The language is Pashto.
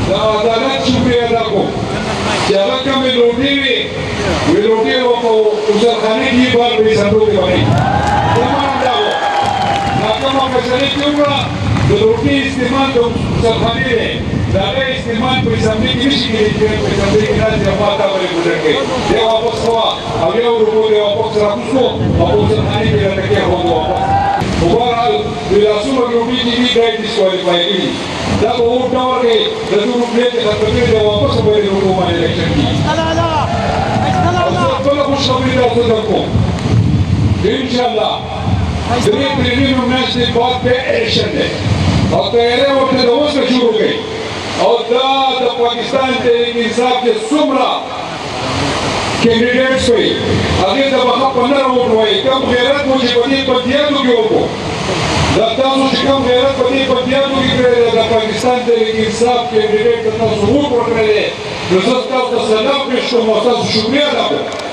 دا عدالت شکریه ادا کوم چې هغه کومې روټۍ وي وی روټۍ به په اوسرخانې کې بار په صندوق کې باندې زمان دا و ناکامه فیصلې کې وکړه د روټۍ استعمال د اوسرخانې دی د هغه استعمال په اسمبلي کې نشي کېدی چې په اسمبلي کې داسې افغان تا باندې ګزر کړي دی واپس کوه او یو روپو دی واپس راکوزکو او په اوسرخانې کې راته کېښود واپس په بهرحال د لاسونو روټۍ چې دي دا یې ډسکوالیفای کړي دا به ووټ نه ورکړي د دې روټۍ چې ختمه کړي دی واپس به یې روټو باندې الیکشن کېږي بله خوشخبري تاسو ته کوم انشاءالله درې پرېنیمه میاشتې بعد بیا الیکشن دی او تیاری ورته د اوس نه شروع کړئ او دا د پاکستان تحریک انصاف چې څومره کینډیډیټس وي هغې ته به ښه په نره ووټ وایي کوم غیرت مو چې په دې پنجابو کې وکړو دا تاسو چې کوم غیرت په دې پنجابو کې کړی دی د پاکستان تحریک انصاف کینډیډیټ ته تاسو ووټ ورکړی دی نو زه ستاسو ته سلام پېښ کوم او ستاسو شکریه ادا کوم